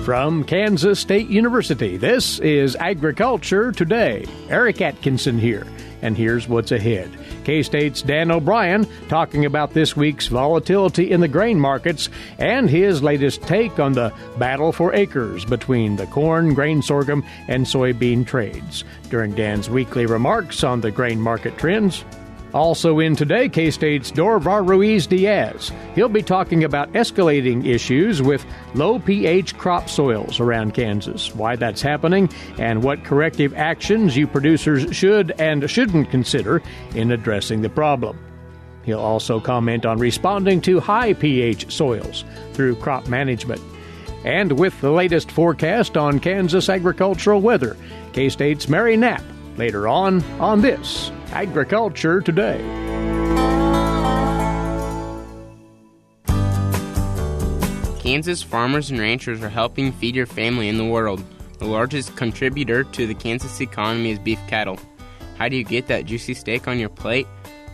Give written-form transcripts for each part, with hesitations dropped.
From Kansas State University, this is Agriculture Today. Eric Atkinson here, and here's what's ahead. K-State's Dan O'Brien talking about this week's volatility in the grain markets and his latest take on the battle for acres between the corn, grain sorghum, and soybean trades. During Dan's weekly remarks on the grain market trends. Also in today, K-State's Dorivar Ruiz-Diaz. He'll be talking about escalating issues with low-pH crop soils around Kansas, why that's happening, and what corrective actions you producers should and shouldn't consider in addressing the problem. He'll also comment on responding to high-pH soils through crop management. And with the latest forecast on Kansas agricultural weather, K-State's Mary Knapp later on this Agriculture Today. Kansas farmers and ranchers are helping feed your family in the world. The largest contributor to the Kansas economy is beef cattle. How do you get that juicy steak on your plate?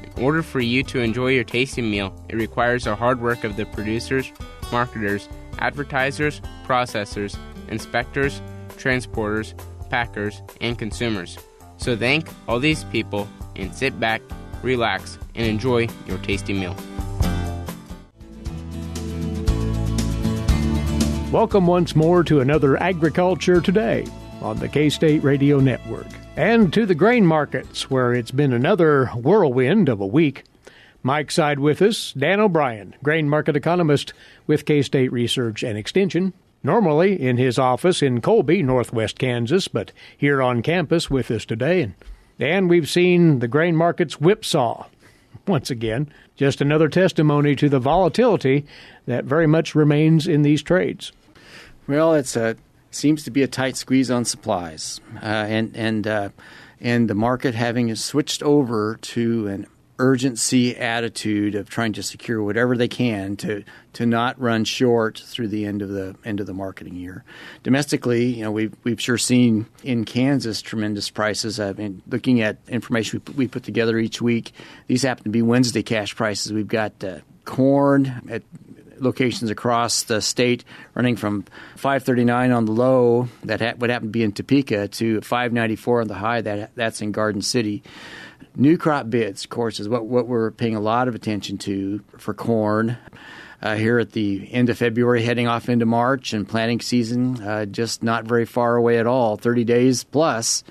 In order for you to enjoy your tasty meal, it requires the hard work of the producers, marketers, advertisers, processors, inspectors, transporters, packers, and consumers. So thank all these people and sit back, relax, and enjoy your tasty meal. Welcome once more to another Agriculture Today on the K-State Radio Network, and to the grain markets, where it's been another whirlwind of a week. Mike side with us, Dan O'Brien, grain market economist with K-State Research and Extension, normally in his office in Colby, northwest Kansas, but here on campus with us today. And we've seen the grain markets whipsaw once again. Just another testimony to the volatility that very much remains in these trades. Well, it seems to be a tight squeeze on supplies, and the market having switched over to an urgency attitude of trying to secure whatever they can to not run short through the end of the marketing year. Domestically, we've sure seen in Kansas tremendous prices. I mean, looking at information we put together each week, these happen to be Wednesday cash prices. We've got corn at locations across the state running from $5.39 on the low, that would happen to be in Topeka, to $5.94 on the high, that's in Garden City. New crop bids, of course, is what we're paying a lot of attention to for corn. Here at the end of February, heading off into March, and planting season just not very far away at all, 30 days plus.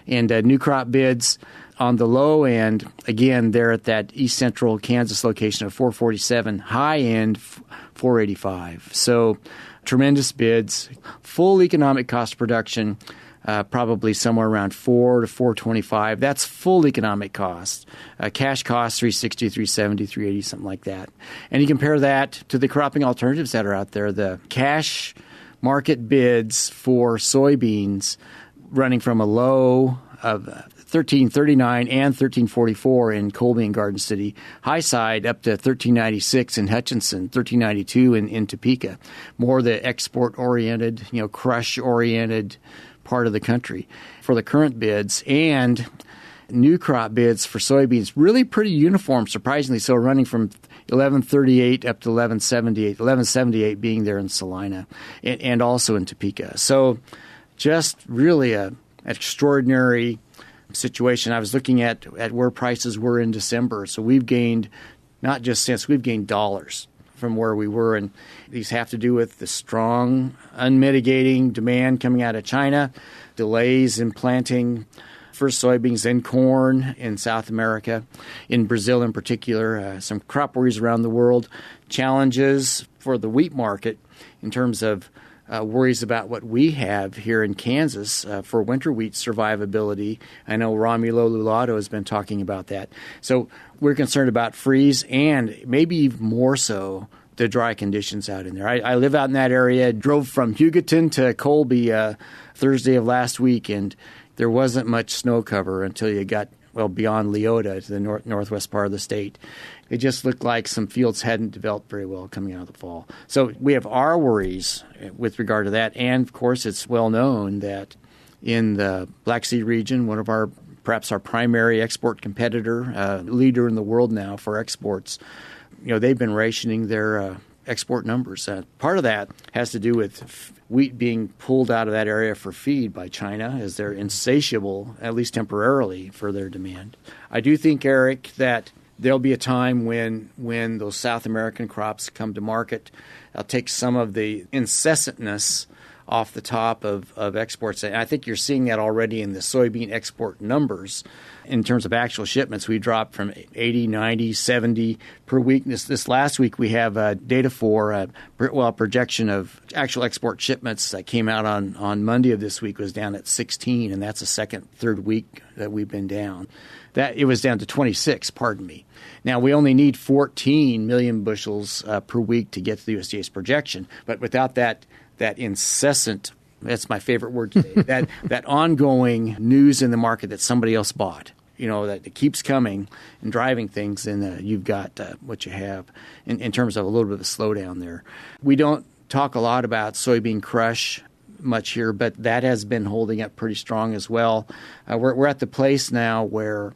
And new crop bids on the low end, again, they're at that east central Kansas location of 447, high end 485. So tremendous bids, full economic cost of production, probably somewhere around 4 to 425. That's full economic cost. Cash cost 360, 370, 380, something like that. And you compare that to the cropping alternatives that are out there. The cash market bids for soybeans running from a low of $13.39 and $13.44 in Colby and Garden City. High side up to $13.96 in Hutchinson, $13.92 in Topeka. More the export-oriented, crush-oriented part of the country. For the current bids and new crop bids for soybeans, really pretty uniform, surprisingly so, running from $11.38 up to $11.78 being there in Salina and also in Topeka. So just really an extraordinary situation. I was looking at where prices were in December. So we've gained not just cents, we've gained dollars from where we were. And these have to do with the strong, unmitigating demand coming out of China, delays in planting first soybeans, then corn in South America, in Brazil in particular, some crop worries around the world, challenges for the wheat market in terms of worries about what we have here in Kansas for winter wheat survivability. I know Romulo Lulato has been talking about that. So we're concerned about freeze and maybe even more so the dry conditions out in there. I live out in that area, drove from Hugoton to Colby Thursday of last week, and there wasn't much snow cover until you got beyond Leota to the northwest part of the state. It just looked like some fields hadn't developed very well coming out of the fall. So we have our worries with regard to that. And, of course, it's well known that in the Black Sea region, one of perhaps our primary export competitor, leader in the world now for exports, they've been rationing their export numbers. Part of that has to do with wheat being pulled out of that area for feed by China as they're insatiable, at least temporarily, for their demand. I do think, Eric, that there'll be a time when those South American crops come to market. I'll take some of the incessantness off the top of exports. And I think you're seeing that already in the soybean export numbers. In terms of actual shipments, we dropped from 80, 90, 70 per week. This last week, we have data for a projection of actual export shipments that came out on Monday of this week was down at 16, and that's the third week that we've been down. That it was down to 26, pardon me. Now, we only need 14 million bushels per week to get to the USDA's projection, but without that incessant, that's my favorite word today, that ongoing news in the market that somebody else bought, that it keeps coming and driving things, and you've got what you have in terms of a little bit of a slowdown there. We don't talk a lot about soybean crush much here, but that has been holding up pretty strong as well. We're at the place now where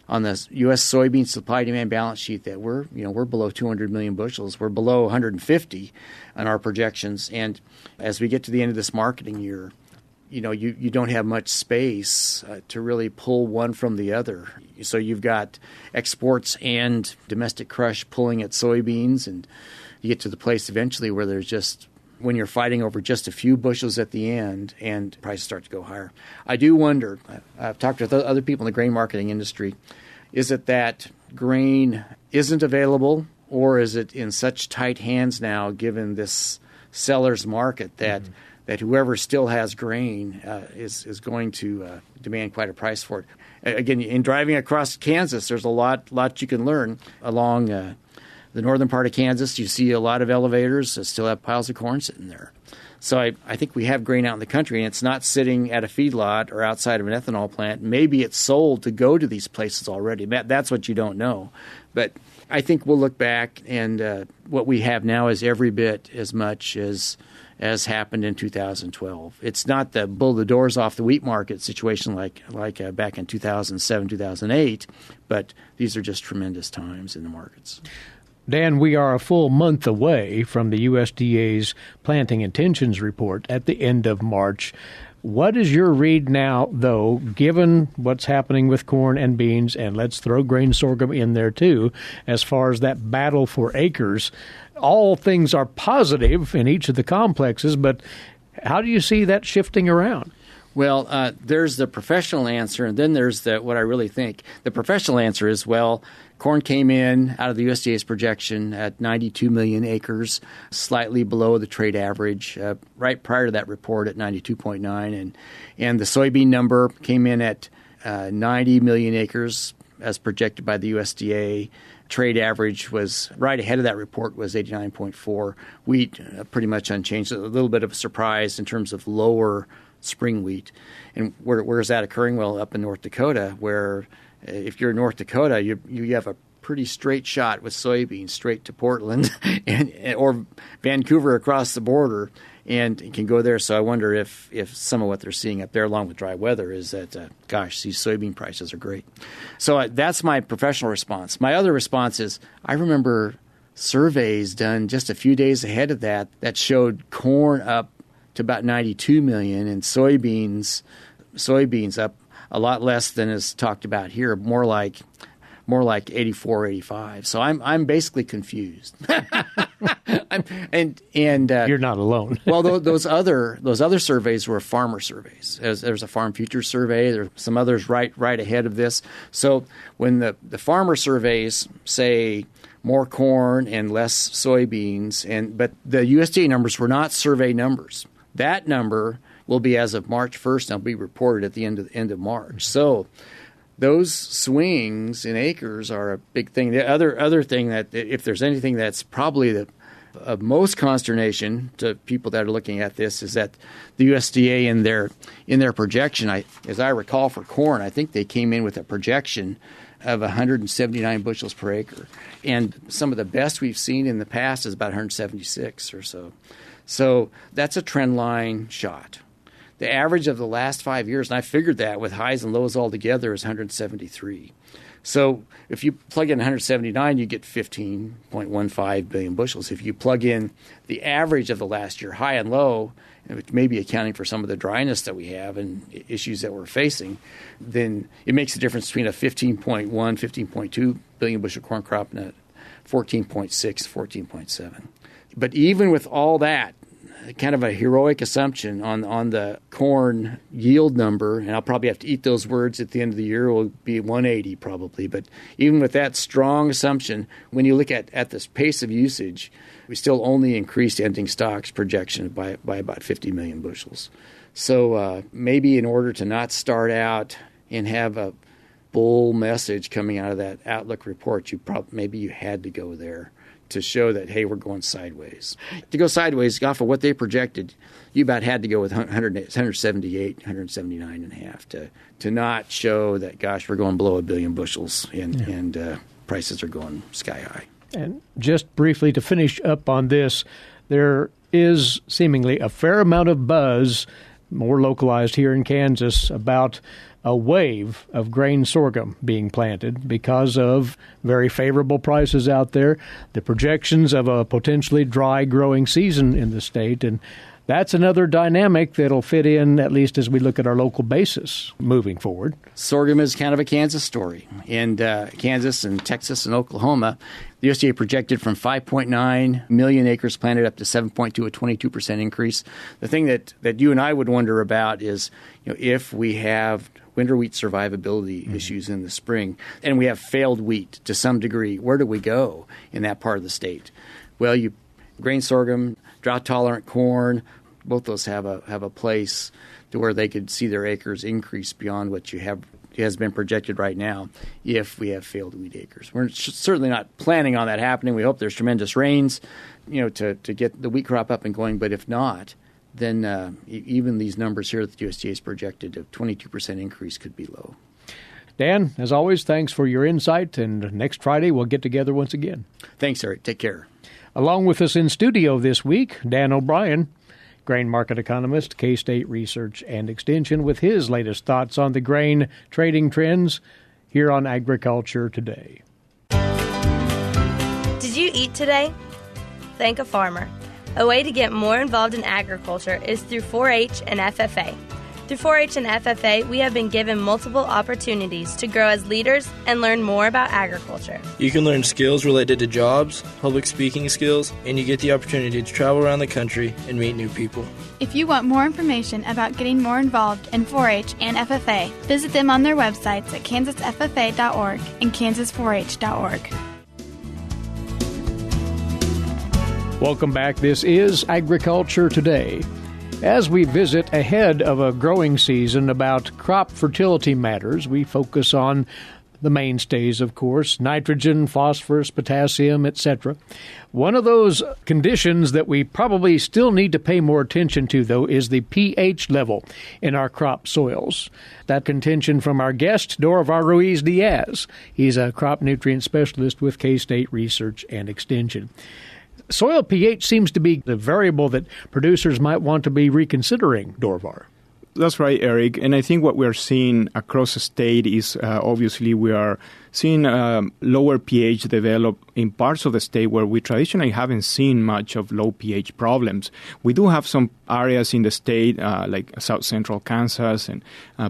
on the U.S. soybean supply-demand balance sheet that we're below 200 million bushels. We're below 150 on our projections. And as we get to the end of this marketing year, you don't have much space to really pull one from the other. So you've got exports and domestic crush pulling at soybeans, and you get to the place eventually where there's just when you're fighting over just a few bushels at the end and prices start to go higher. I do wonder, I've talked with other people in the grain marketing industry, is it that grain isn't available, or is it in such tight hands now given this seller's market that whoever still has grain is going to demand quite a price for it? Again, in driving across Kansas, there's a lot you can learn along the northern part of Kansas. You see a lot of elevators that still have piles of corn sitting there. So I think we have grain out in the country, and it's not sitting at a feedlot or outside of an ethanol plant. Maybe it's sold to go to these places already. That's what you don't know. But I think we'll look back, and what we have now is every bit as much as happened in 2012. It's not the blow the doors off the wheat market situation like back in 2007, 2008, but these are just tremendous times in the markets. Dan, we are a full month away from the USDA's planting intentions report at the end of March. What is your read now, though, given what's happening with corn and beans, and let's throw grain sorghum in there too, as far as that battle for acres? All things are positive in each of the complexes, but how do you see that shifting around? Well, there's the professional answer, and then there's what I really think. The professional answer is, well, corn came in out of the USDA's projection at 92 million acres, slightly below the trade average, right prior to that report at 92.9. And the soybean number came in at 90 million acres as projected by the USDA. Trade average was right ahead of that report, was 89.4. Wheat pretty much unchanged. A little bit of a surprise in terms of lower spring wheat. And where is that occurring? Well, up in North Dakota, where if you're in North Dakota, you have a pretty straight shot with soybeans straight to Portland or Vancouver across the border, and can go there. So I wonder if some of what they're seeing up there, along with dry weather, is that, these soybean prices are great. So that's my professional response. My other response is I remember surveys done just a few days ahead of that showed corn up to about 92 million and soybeans up a lot less than is talked about here, more like 84, 85. So I'm basically confused. You're not alone. Well, those other surveys were farmer surveys. There's a Farm Futures survey. There's some others right ahead of this. So when the farmer surveys say more corn and less soybeans, but the USDA numbers were not survey numbers. That number will be as of March 1st and will be reported at the end of March. So those swings in acres are a big thing. The other thing that if there's anything that's probably of most consternation to people that are looking at this is that the USDA in their projection, as I recall for corn, I think they came in with a projection of 179 bushels per acre. And some of the best we've seen in the past is about 176 or so. So that's a trend line shot. The average of the last 5 years, and I figured that with highs and lows all together, is 173. So if you plug in 179, you get 15.15 billion bushels. If you plug in the average of the last year, high and low, which may be accounting for some of the dryness that we have and issues that we're facing, then it makes a difference between a 15.1, 15.2 billion bushel corn crop and a 14.6, 14.7. But even with all that, kind of a heroic assumption on the corn yield number, and I'll probably have to eat those words at the end of the year, it will be 180 probably. But even with that strong assumption, when you look at this pace of usage, we still only increased ending stocks projection by about 50 million bushels. So maybe in order to not start out and have a bull message coming out of that outlook report, maybe you had to go there to show that, hey, we're going sideways. To go sideways, off of what they projected, you about had to go with 178, 179 and a half to not show that, gosh, we're going below a billion bushels and prices are going sky high. And just briefly to finish up on this, there is seemingly a fair amount of buzz, more localized here in Kansas, about a wave of grain sorghum being planted because of very favorable prices out there, the projections of a potentially dry growing season in the state, and that's another dynamic that'll fit in, at least as we look at our local basis moving forward. Sorghum is kind of a Kansas story. And Kansas and Texas and Oklahoma, the USDA projected from 5.9 million acres planted up to 7.2, a 22% increase. The thing that you and I would wonder about is, if we have winter wheat survivability issues in the spring, and we have failed wheat to some degree, where do we go in that part of the state? Well, grain sorghum, drought-tolerant corn, both those have a place to where they could see their acres increase beyond what has been projected right now if we have failed wheat acres. We're certainly not planning on that happening. We hope there's tremendous rains, to get the wheat crop up and going. But if not, then even these numbers here that the USDA has projected of 22% increase could be low. Dan, as always, thanks for your insight, and next Friday we'll get together once again. Thanks, Eric. Take care. Along with us in studio this week, Dan O'Brien, grain market economist, K-State Research and Extension, with his latest thoughts on the grain trading trends here on Agriculture Today. Did you eat today? Thank a farmer. A way to get more involved in agriculture is through 4-H and FFA. Through 4-H and FFA, we have been given multiple opportunities to grow as leaders and learn more about agriculture. You can learn skills related to jobs, public speaking skills, and you get the opportunity to travel around the country and meet new people. If you want more information about getting more involved in 4-H and FFA, visit them on their websites at kansasffa.org and kansas4h.org. Welcome back. This is Agriculture Today. As we visit ahead of a growing season about crop fertility matters, we focus on the mainstays, of course, nitrogen, phosphorus, potassium, etc. One of those conditions that we probably still need to pay more attention to, though, is the pH level in our crop soils. That contention from our guest, Dorivar Ruiz-Diaz. He's a crop nutrient specialist with K-State Research and Extension. Soil pH seems to be the variable that producers might want to be reconsidering, Dorivar. That's right, Eric. And I think what we're seeing across the state is obviously we are seeing lower pH develop in parts of the state where we traditionally haven't seen much of low pH problems. We do have some areas in the state like South Central Kansas and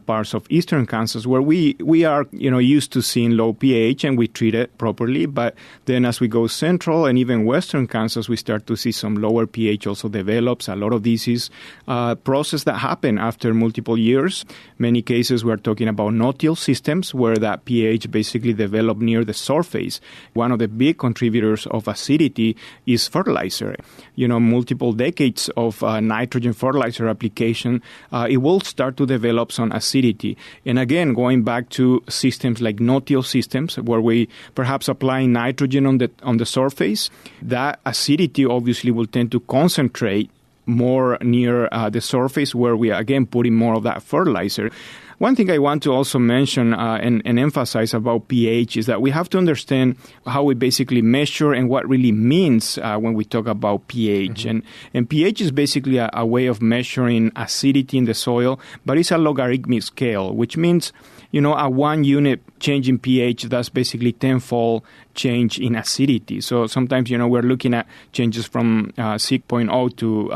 parts of Eastern Kansas where we are used to seeing low pH and we treat it properly. But then as we go central and even Western Kansas, we start to see some lower pH also develops. A lot of this is process that happen after multiple years. Many cases we're talking about no-till systems where that pH basically develop near the surface. One of the big contributors of acidity is fertilizer. Multiple decades of nitrogen fertilizer application, it will start to develop some acidity. And again, going back to systems like no-till systems where we perhaps applying nitrogen on the surface, that acidity obviously will tend to concentrate more near the surface where we are again putting more of that fertilizer. One thing I want to also mention and emphasize about pH is that we have to understand how we basically measure and what really means when we talk about pH. Mm-hmm. And pH is basically a way of measuring acidity in the soil, but it's a logarithmic scale, which means a 1 unit change in pH, that's basically tenfold change in acidity. So sometimes, we're looking at changes from 6.0 to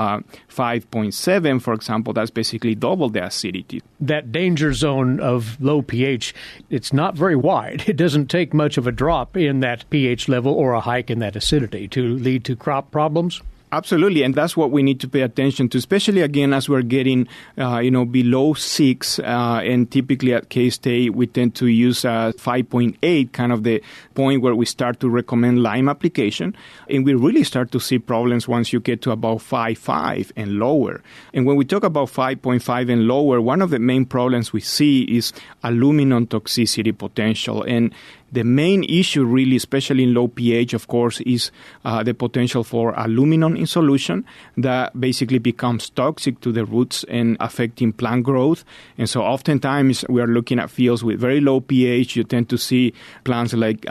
5.7, for example. That's basically double the acidity. That danger zone of low pH, it's not very wide. It doesn't take much of a drop in that pH level or a hike in that acidity to lead to crop problems. Absolutely, and that's what we need to pay attention to, especially, again, as we're getting, below 6, and typically at K-State, we tend to use 5.8, kind of the point where we start to recommend lime application, and we really start to see problems once you get to about 5.5 and lower. And when we talk about 5.5 and lower, one of the main problems we see is aluminum toxicity potential, and the main issue really, especially in low pH, of course, is the potential for aluminum in solution that basically becomes toxic to the roots and affecting plant growth. And so oftentimes we are looking at fields with very low pH. You tend to see plants look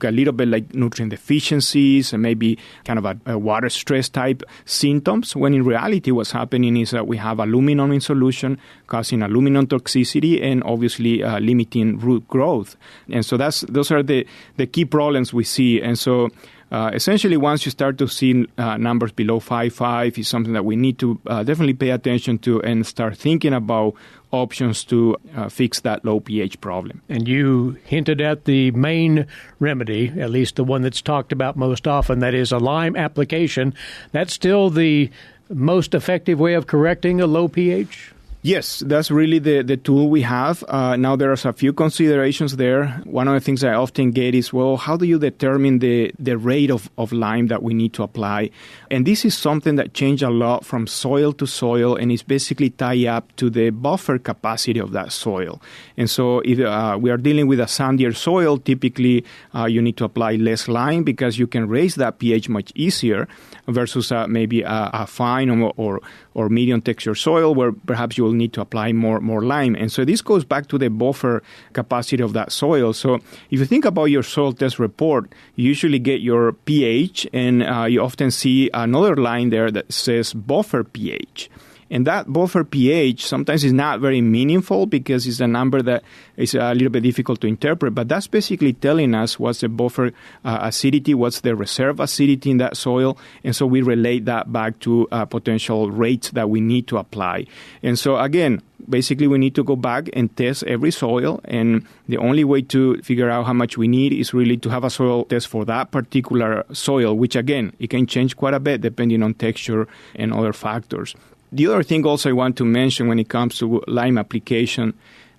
a little bit like nutrient deficiencies and maybe kind of a water stress type symptoms, when in reality what's happening is that we have aluminum in solution causing aluminum toxicity and obviously limiting root growth. And so those are the key problems we see. And so essentially, once you start to see numbers below 5.5 is something that we need to definitely pay attention to and start thinking about options to fix that low pH problem. And you hinted at the main remedy, at least the one that's talked about most often, that is a lime application. That's still the most effective way of correcting a low pH? Yes, that's really the tool we have. Now, there are a few considerations there. One of the things I often get is, well, how do you determine the rate of lime that we need to apply? And this is something that changes a lot from soil to soil, and is basically tied up to the buffer capacity of that soil. And so if we are dealing with a sandier soil, typically you need to apply less lime because you can raise that pH much easier versus maybe a fine or medium texture soil where perhaps you will need to apply more lime. And so this goes back to the buffer capacity of that soil. So if you think about your soil test report, you usually get your pH, and you often see another line there that says buffer pH. And that buffer pH sometimes is not very meaningful because it's a number that is a little bit difficult to interpret, but that's basically telling us what's the buffer acidity, what's the reserve acidity in that soil, and so we relate that back to potential rates that we need to apply. And so again, basically we need to go back and test every soil, and the only way to figure out how much we need is really to have a soil test for that particular soil, which again, it can change quite a bit depending on texture and other factors. The other thing also I want to mention when it comes to lime application,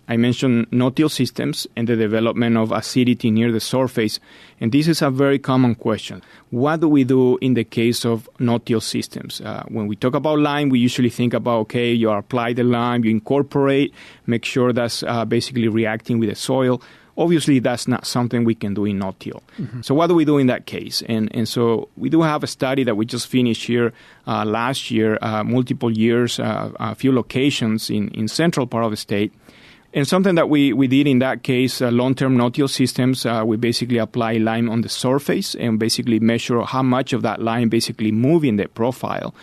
I mentioned no-till systems and the development of acidity near the surface. And this is a very common question. What do we do in the case of no-till systems? When we talk about lime, we usually think about, okay, you apply the lime, you incorporate, make sure that's basically reacting with the soil. Obviously, that's not something we can do in no-till. Mm-hmm. So what do we do in that case? And so we do have a study that we just finished here last year, multiple years, a few locations in central part of the state. And something that we did in that case, long-term no-till systems, we basically apply lime on the surface and basically measure how much of that lime basically move in the profile.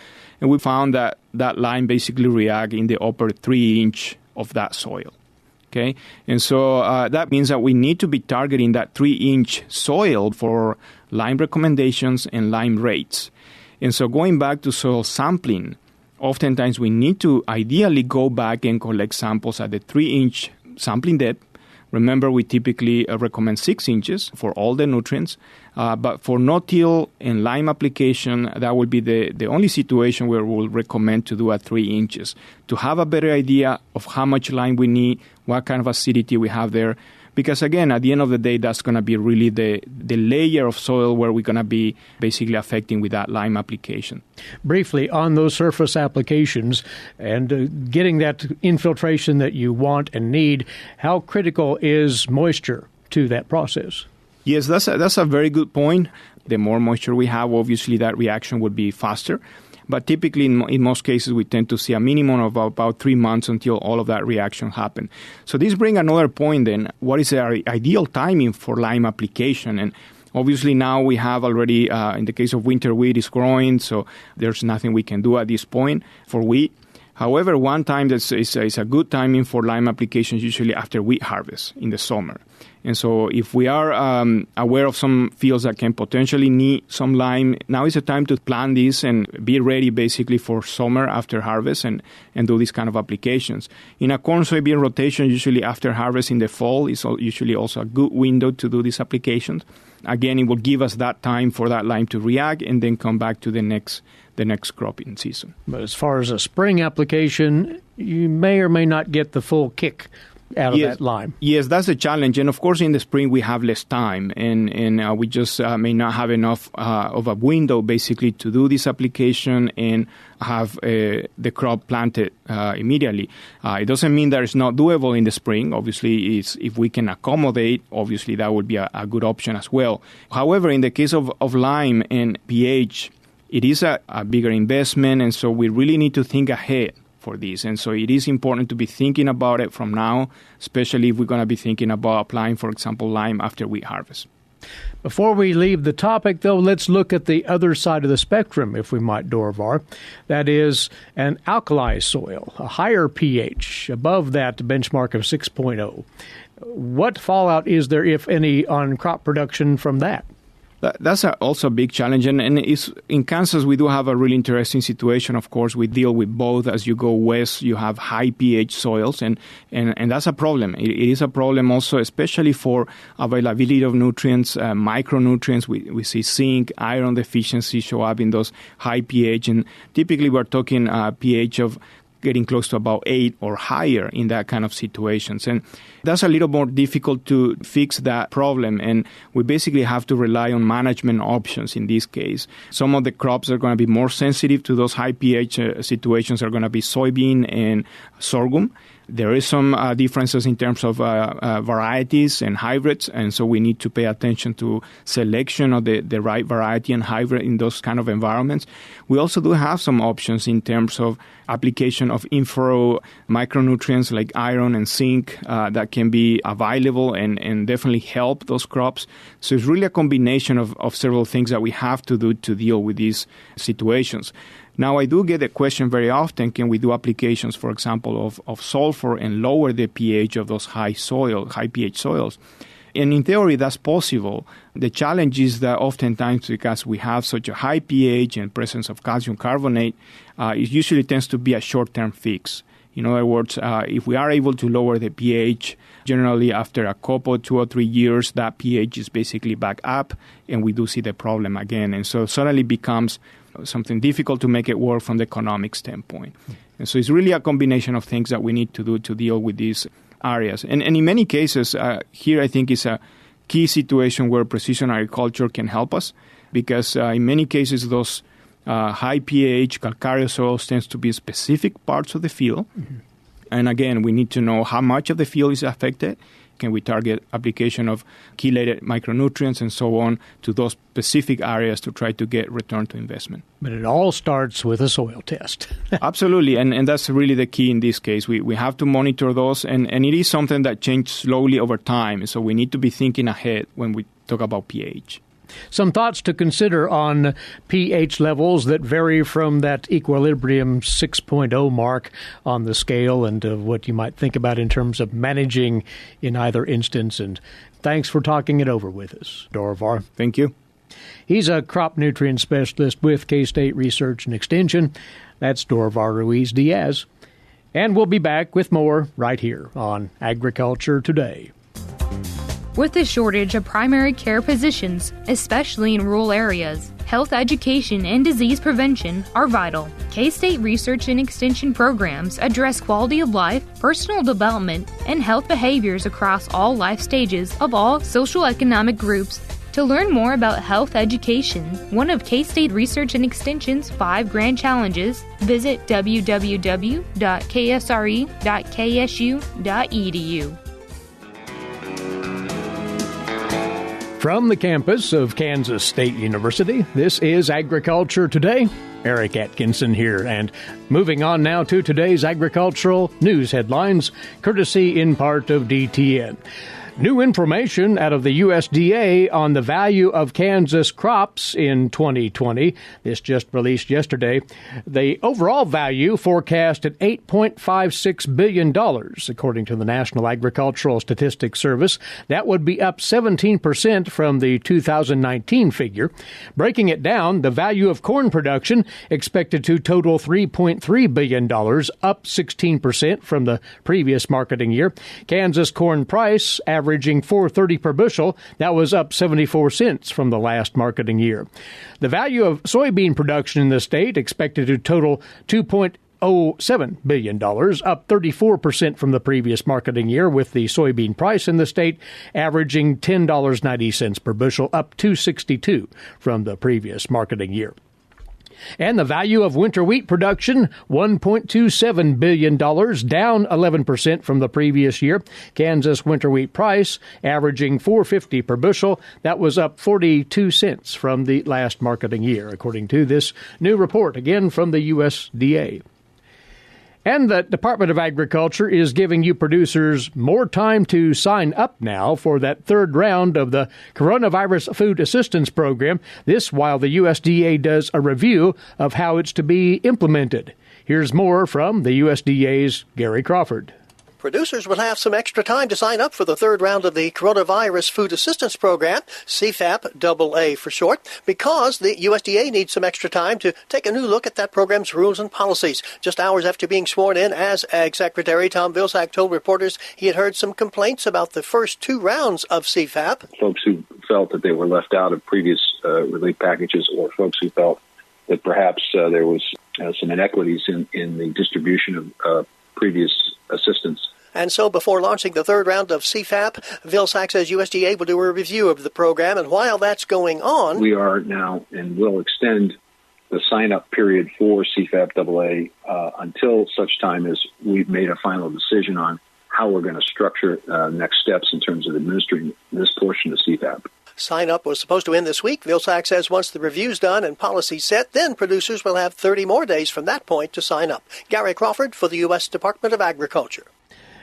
And we found that lime basically react in the upper 3-inch of that soil. Okay, and so that means that we need to be targeting that 3-inch soil for lime recommendations and lime rates. And so going back to soil sampling, oftentimes we need to ideally go back and collect samples at the 3-inch sampling depth. Remember, we typically recommend 6 inches for all the nutrients. But for no-till and lime application, that will be the only situation where we'll recommend to do at 3 inches to have a better idea of how much lime we need, what kind of acidity we have there. Because, again, at the end of the day, that's going to be really the layer of soil where we're going to be basically affecting with that lime application. Briefly, on those surface applications and getting that infiltration that you want and need, how critical is moisture to that process? Yes, that's a very good point. The more moisture we have, obviously, that reaction would be faster. But typically, in most cases, we tend to see a minimum of about 3 months until all of that reaction happens. So this brings another point then. What is our ideal timing for lime application? And obviously now we have already, in the case of winter wheat, is growing, so there's nothing we can do at this point for wheat. However, one time that is a good timing for lime applications usually after wheat harvest in the summer. And so if we are aware of some fields that can potentially need some lime, now is the time to plant these and be ready basically for summer after harvest and do these kind of applications. In a corn soybean rotation, usually after harvest in the fall is usually also a good window to do these applications. Again, it will give us that time for that lime to react and then come back to the next cropping season. But as far as a spring application, you may or may not get the full kick out of that lime. Yes, that's a challenge. And of course, in the spring, we have less time and we just may not have enough of a window basically to do this application and have the crop planted immediately. It doesn't mean that it's not doable in the spring. Obviously, if we can accommodate, obviously that would be a good option as well. However, in the case of lime and pH, it is a bigger investment, and so we really need to think ahead for this. And so it is important to be thinking about it from now, especially if we're going to be thinking about applying, for example, lime after wheat harvest. Before we leave the topic, though, let's look at the other side of the spectrum, if we might, Dorivar. That is an alkali soil, a higher pH, above that benchmark of 6.0. What fallout is there, if any, on crop production from that? That's also a big challenge. And in Kansas, we do have a really interesting situation. Of course, we deal with both. As you go west, you have high pH soils, and that's a problem. It is a problem also, especially for availability of nutrients, micronutrients. We see zinc, iron deficiency show up in those high pH. And typically, we're talking pH of getting close to about 8 or higher in that kind of situations. And that's a little more difficult to fix that problem. And we basically have to rely on management options in this case. Some of the crops that are going to be more sensitive to those high pH situations are going to be soybean and sorghum. There is some differences in terms of varieties and hybrids, and so we need to pay attention to selection of the right variety and hybrid in those kind of environments. We also do have some options in terms of application of infra micronutrients like iron and zinc that can be available and definitely help those crops. So it's really a combination of several things that we have to do to deal with these situations. Now, I do get a question very often, can we do applications, for example, of sulfur and lower the pH of those high pH soils? And in theory, that's possible. The challenge is that oftentimes, because we have such a high pH and presence of calcium carbonate, it usually tends to be a short-term fix. In other words, if we are able to lower the pH, generally after a couple, 2 or 3 years, that pH is basically back up, and we do see the problem again. And so it suddenly becomes something difficult to make it work from the economic standpoint. And so it's really a combination of things that we need to do to deal with these areas. And in many cases, here I think is a key situation where precision agriculture can help us, because in many cases those high pH calcareous soils tends to be specific parts of the field. Mm-hmm. And again, we need to know how much of the field is affected. Can we target application of chelated micronutrients and so on to those specific areas to try to get return to investment? But it all starts with a soil test. Absolutely, and that's really the key in this case. We have to monitor those, and it is something that changes slowly over time, so we need to be thinking ahead when we talk about pH. Some thoughts to consider on pH levels that vary from that equilibrium 6.0 mark on the scale, and what you might think about in terms of managing in either instance. And thanks for talking it over with us, Dorivar. Thank you. He's a crop nutrient specialist with K-State Research and Extension. That's Dorivar Ruiz-Diaz. And we'll be back with more right here on Agriculture Today. With the shortage of primary care physicians, especially in rural areas, health education and disease prevention are vital. K-State Research and Extension programs address quality of life, personal development, and health behaviors across all life stages of all social-economic groups. To learn more about health education, one of K-State Research and Extension's 5 grand challenges, visit www.ksre.ksu.edu. From the campus of Kansas State University, this is Agriculture Today. Eric Atkinson here, and moving on now to today's agricultural news headlines, courtesy in part of DTN. New information out of the USDA on the value of Kansas crops in 2020. This just released yesterday. The overall value forecast at $8.56 billion, according to the National Agricultural Statistics Service. That would be up 17% from the 2019 figure. Breaking it down, the value of corn production expected to total $3.3 billion, up 16% from the previous marketing year. Kansas corn price averaging $4.30 per bushel. That was up 74 cents from the last marketing year. The value of soybean production in the state expected to total $2.07 billion, up 34% from the previous marketing year, with the soybean price in the state averaging $10.90 per bushel, up $2.62 from the previous marketing year. And the value of winter wheat production, $1.27 billion, down 11% from the previous year. Kansas winter wheat price averaging $4.50 per bushel. That was up 42 cents from the last marketing year, according to this new report, again from the USDA. And the Department of Agriculture is giving you producers more time to sign up now for that third round of the Coronavirus Food Assistance Program. This while the USDA does a review of how it's to be implemented. Here's more from the USDA's Gary Crawford. Producers will have some extra time to sign up for the third round of the Coronavirus Food Assistance Program, CFAP AA for short, because the USDA needs some extra time to take a new look at that program's rules and policies. Just hours after being sworn in as Ag Secretary, Tom Vilsack told reporters he had heard some complaints about the first two rounds of CFAP. Folks who felt that they were left out of previous relief packages, or folks who felt that perhaps there was some inequities in the distribution of previous assistance. And so before launching the third round of CFAP, Vilsack says USDA will do a review of the program. And while that's going on, we are now and will extend the sign-up period for CFAP AA until such time as we've made a final decision on how we're going to structure next steps in terms of administering this portion of CFAP. Sign-up was supposed to end this week. Vilsack says once the review's done and policy set, then producers will have 30 more days from that point to sign up. Gary Crawford for the U.S. Department of Agriculture.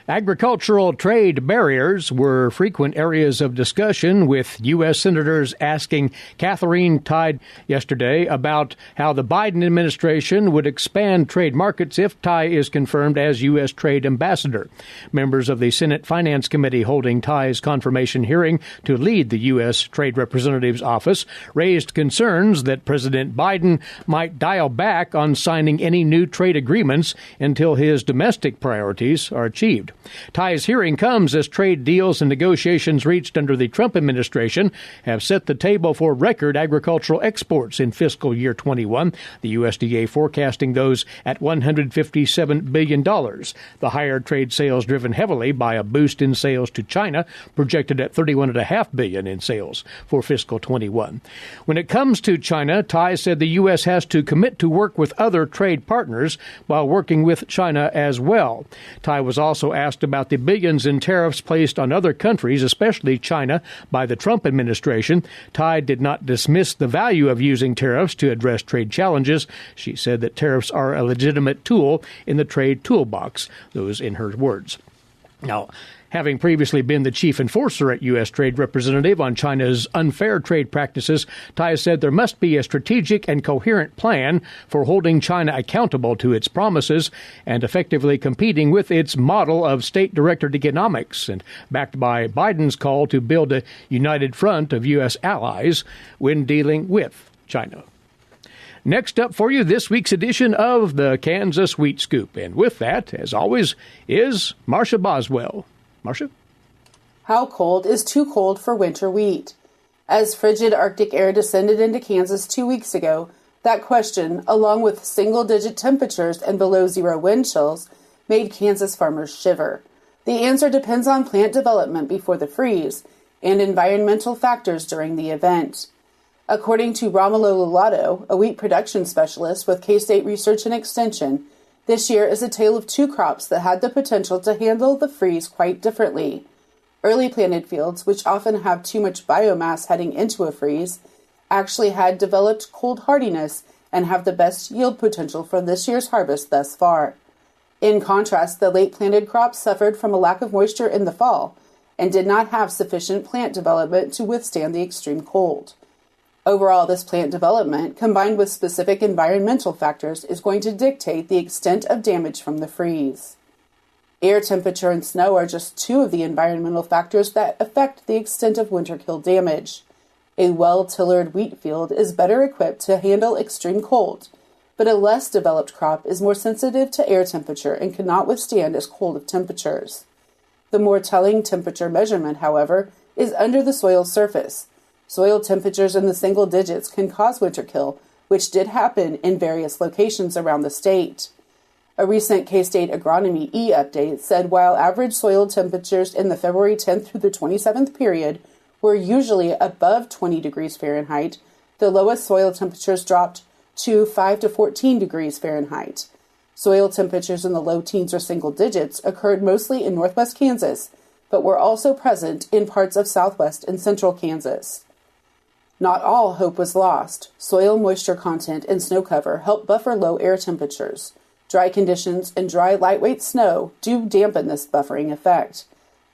Agricultural trade barriers were frequent areas of discussion, with U.S. senators asking Catherine Tide yesterday about how the Biden administration would expand trade markets if Tai is confirmed as U.S. trade ambassador. Members of the Senate Finance Committee holding Tai's confirmation hearing to lead the U.S. Trade Representative's office raised concerns that President Biden might dial back on signing any new trade agreements until his domestic priorities are achieved. Tai's hearing comes as trade deals and negotiations reached under the Trump administration have set the table for record agricultural exports in fiscal year 21, the USDA forecasting those at $157 billion. The higher trade sales driven heavily by a boost in sales to China, projected at $31.5 billion in sales for fiscal 21. When it comes to China, Tai said the U.S. has to commit to work with other trade partners while working with China as well. Tai was also asked about the billions in tariffs placed on other countries, especially China, by the Trump administration. Tai did not dismiss the value of using tariffs to address trade challenges. She said that tariffs are a legitimate tool in the trade toolbox. Those in her words. Now, having previously been the chief enforcer at U.S. Trade Representative on China's unfair trade practices, Tai said there must be a strategic and coherent plan for holding China accountable to its promises and effectively competing with its model of state-directed economics, and backed by Biden's call to build a united front of U.S. allies when dealing with China. Next up for you, this week's edition of the Kansas Wheat Scoop. And with that, as always, is Marcia Boswell. Marcia? How cold is too cold for winter wheat? As frigid Arctic air descended into Kansas 2 weeks ago, that question, along with single-digit temperatures and below-zero wind chills, made Kansas farmers shiver. The answer depends on plant development before the freeze and environmental factors during the event. According to Romulo Lulato, a wheat production specialist with K-State Research and Extension, this year is a tale of two crops that had the potential to handle the freeze quite differently. Early planted fields, which often have too much biomass heading into a freeze, actually had developed cold hardiness and have the best yield potential for this year's harvest thus far. In contrast, the late planted crops suffered from a lack of moisture in the fall, and did not have sufficient plant development to withstand the extreme cold. Overall, this plant development, combined with specific environmental factors, is going to dictate the extent of damage from the freeze. Air temperature and snow are just two of the environmental factors that affect the extent of winter kill damage. A well-tillered wheat field is better equipped to handle extreme cold, but a less developed crop is more sensitive to air temperature and cannot withstand as cold of temperatures. The more telling temperature measurement, however, is under the soil surface. Soil temperatures in the single digits can cause winter kill, which did happen in various locations around the state. A recent K-State Agronomy e-update said while average soil temperatures in the February 10th through the 27th period were usually above 20 degrees Fahrenheit, the lowest soil temperatures dropped to 5 to 14 degrees Fahrenheit. Soil temperatures in the low teens or single digits occurred mostly in northwest Kansas, but were also present in parts of southwest and central Kansas. Not all hope was lost. Soil moisture content and snow cover help buffer low air temperatures. Dry conditions and dry, lightweight snow do dampen this buffering effect.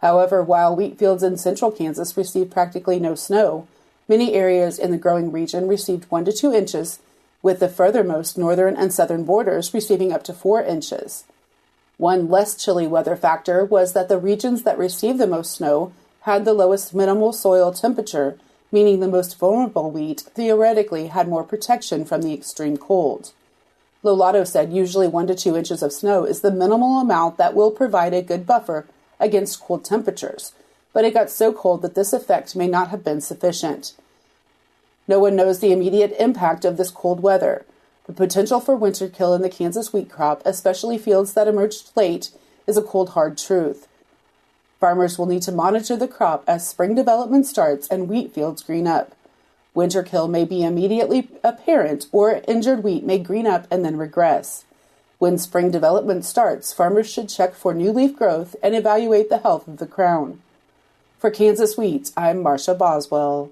However, while wheat fields in central Kansas received practically no snow, many areas in the growing region received 1 to 2 inches, with the furthermost northern and southern borders receiving up to 4 inches. One less chilly weather factor was that the regions that received the most snow had the lowest minimal soil temperature, meaning the most vulnerable wheat theoretically had more protection from the extreme cold. Lolato said usually 1 to 2 inches of snow is the minimal amount that will provide a good buffer against cold temperatures, but it got so cold that this effect may not have been sufficient. No one knows the immediate impact of this cold weather. The potential for winter kill in the Kansas wheat crop, especially fields that emerged late, is a cold, hard truth. Farmers will need to monitor the crop as spring development starts and wheat fields green up. Winter kill may be immediately apparent, or injured wheat may green up and then regress. When spring development starts, farmers should check for new leaf growth and evaluate the health of the crown. For Kansas Wheat, I'm Marcia Boswell.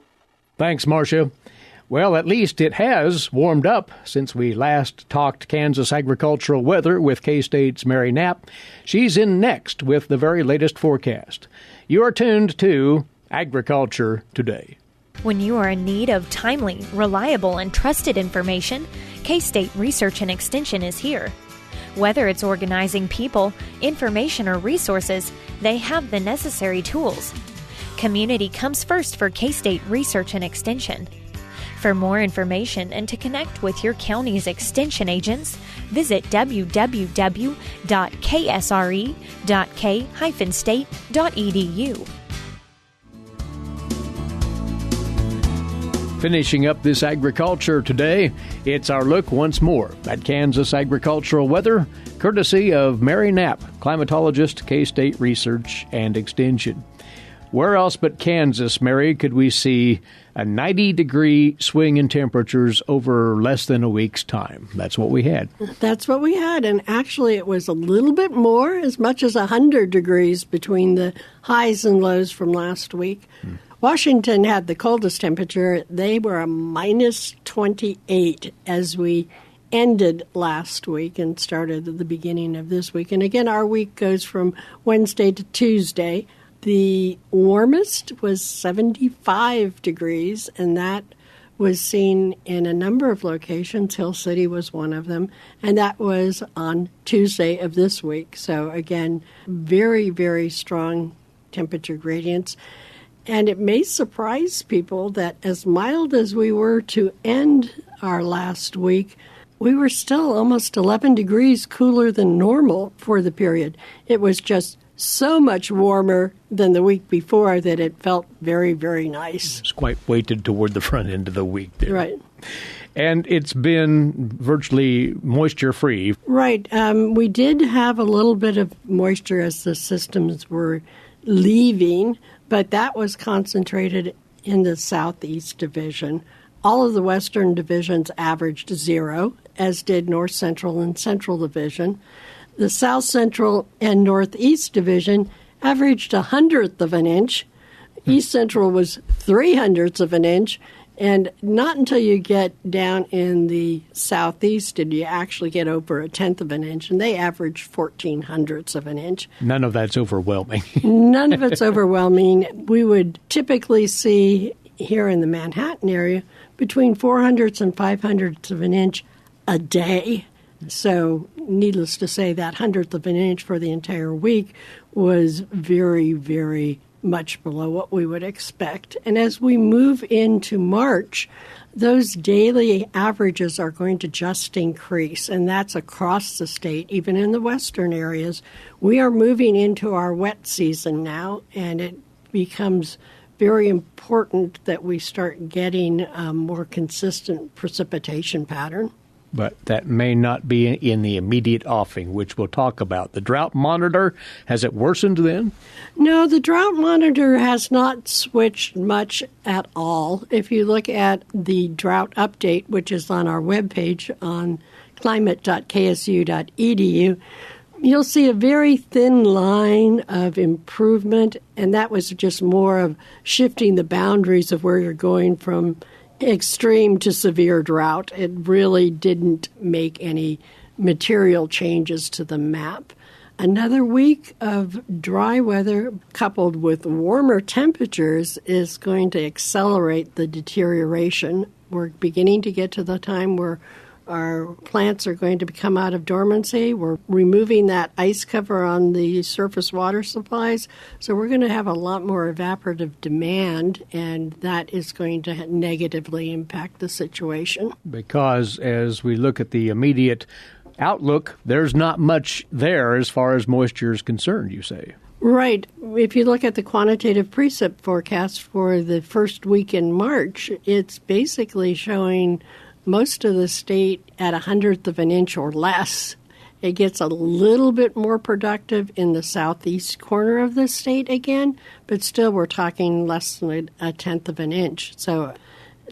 Thanks, Marcia. Well, at least it has warmed up since we last talked Kansas agricultural weather with K-State's Mary Knapp. She's in next with the very latest forecast. You are tuned to Agriculture Today. When you are in need of timely, reliable, and trusted information, K-State Research and Extension is here. Whether it's organizing people, information, or resources, they have the necessary tools. Community comes first for K-State Research and Extension. For more information and to connect with your county's extension agents, visit www.ksre.k-state.edu. Finishing up this Agriculture Today, it's our look once more at Kansas agricultural weather, courtesy of Mary Knapp, climatologist, K-State Research and Extension. Where else but Kansas, Mary, could we see a 90-degree swing in temperatures over less than a week's time? That's what we had. That's what we had, and actually it was a little bit more, as much as 100 degrees between the highs and lows from last week. Washington had the coldest temperature. They were a minus 28 as we ended last week and started at the beginning of this week. And again, our week goes from Wednesday to Tuesday. The warmest was 75 degrees, and that was seen in a number of locations. Hill City was one of them, and that was on Tuesday of this week. So again, very, very strong temperature gradients. And it may surprise people that as mild as we were to end our last week, we were still almost 11 degrees cooler than normal for the period. It was just so much warmer than the week before that it felt very, very nice. It's quite weighted toward the front end of the week there. Right. And it's been virtually moisture-free. Right. We did have a little bit of moisture as the systems were leaving, but that was concentrated in the Southeast Division. All of the Western divisions averaged 0, as did North Central and Central Division. The South Central and Northeast Division averaged 1/100 of an inch. East Central was 3/100 of an inch, And not until you get down in the southeast did you actually get over 1/10 of an inch, and they average 0.14 of an inch. None of that's overwhelming. None of it's overwhelming. We would typically see here in the Manhattan area between 400 and 500 of an inch a day. So needless to say, that 1/100 of an inch for the entire week was very, very much below what we would expect. And as we move into March, those daily averages are going to just increase, and that's across the state, even in the western areas. We are moving into our wet season now, and it becomes very important that we start getting a more consistent precipitation pattern. But that may not be in the immediate offing, which we'll talk about. The drought monitor, has it worsened then? No, the drought monitor has not switched much at all. If you look at the drought update, which is on our webpage on climate.ksu.edu, you'll see a very thin line of improvement, and that was just more of shifting the boundaries of where you're going from extreme to severe drought. It really didn't make any material changes to the map. Another week of dry weather coupled with warmer temperatures is going to accelerate the deterioration. We're beginning to get to the time where our plants are going to come out of dormancy. We're removing that ice cover on the surface water supplies. So we're going to have a lot more evaporative demand, and that is going to negatively impact the situation. Because as we look at the immediate outlook, there's not much there as far as moisture is concerned, you say. Right. If you look at the quantitative precip forecast for the first week in March, it's basically showing most of the state at 1/100 of an inch or less. It gets a little bit more productive in the southeast corner of the state again, but still we're talking less than 1/10 of an inch. So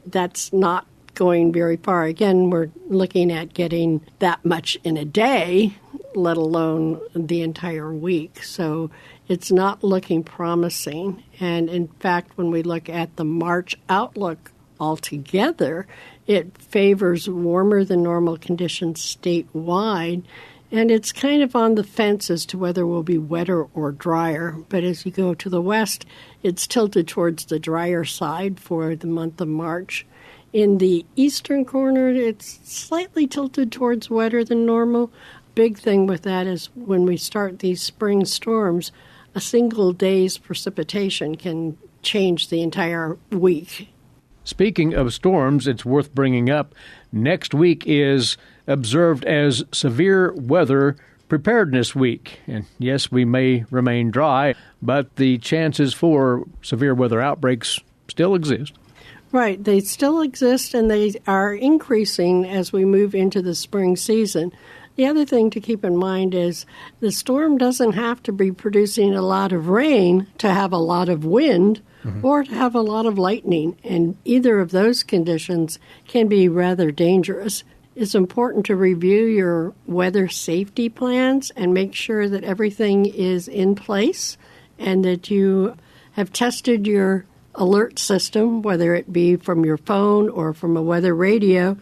that's not going very far. Again, we're looking at getting that much in a day, let alone the entire week. So it's not looking promising. And in fact, when we look at the March outlook altogether, it favors warmer than normal conditions statewide, and it's kind of on the fence as to whether we'll be wetter or drier. But as you go to the west, it's tilted towards the drier side for the month of March. In the eastern corner, it's slightly tilted towards wetter than normal. Big thing with that is when we start these spring storms, a single day's precipitation can change the entire week. Speaking of storms, it's worth bringing up, next week is observed as Severe Weather Preparedness Week. And yes, we may remain dry, but the chances for severe weather outbreaks still exist. Right. They still exist, and they are increasing as we move into the spring season. The other thing to keep in mind is the storm doesn't have to be producing a lot of rain to have a lot of wind or to have a lot of lightning, and either of those conditions can be rather dangerous. It's important to review your weather safety plans and make sure that everything is in place and that you have tested your alert system, whether it be from your phone or from a weather radio,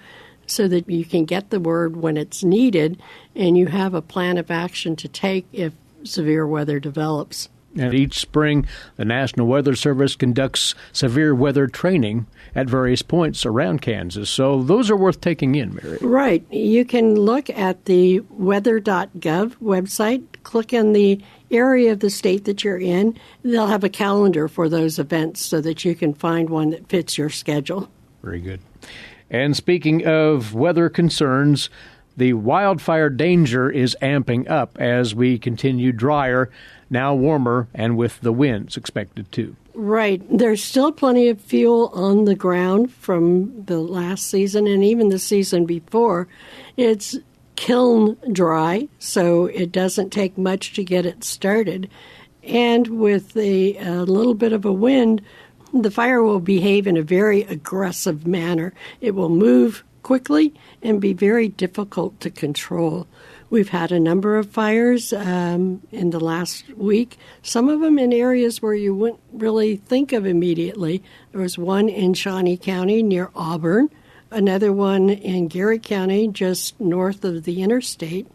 so that you can get the word when it's needed and you have a plan of action to take if severe weather develops. And each spring, the National Weather Service conducts severe weather training at various points around Kansas. So those are worth taking in, Mary. Right. You can look at the weather.gov website, click on the area of the state that you're in. They'll have a calendar for those events so that you can find one that fits your schedule. Very good. And speaking of weather concerns, the wildfire danger is amping up as we continue drier, now warmer, and with the winds expected too. Right. There's still plenty of fuel on the ground from the last season and even the season before. It's kiln dry, so it doesn't take much to get it started. And with a little bit of a wind, the fire will behave in a very aggressive manner. It will move quickly and be very difficult to control. We've had a number of fires in the last week, some of them in areas where you wouldn't really think of immediately. There was one in Shawnee County near Auburn, another one in Gary County just north of the interstate.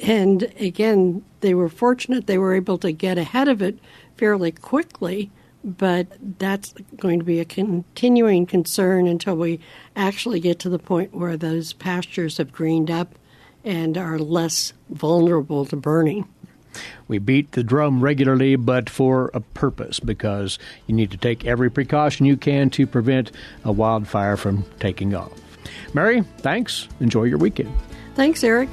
And again, they were fortunate they were able to get ahead of it fairly quickly, but that's going to be a continuing concern until we actually get to the point where those pastures have greened up and are less vulnerable to burning. We beat the drum regularly, but for a purpose, because you need to take every precaution you can to prevent a wildfire from taking off. Mary, thanks. Enjoy your weekend. Thanks, Eric.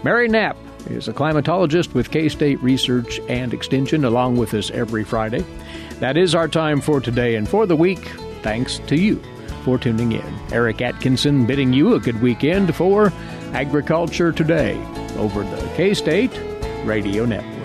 Mary Knapp is a climatologist with K-State Research and Extension, along with us every Friday. That is our time for today and for the week. Thanks to you for tuning in. Eric Atkinson bidding you a good weekend for Agriculture Today over the K-State Radio Network.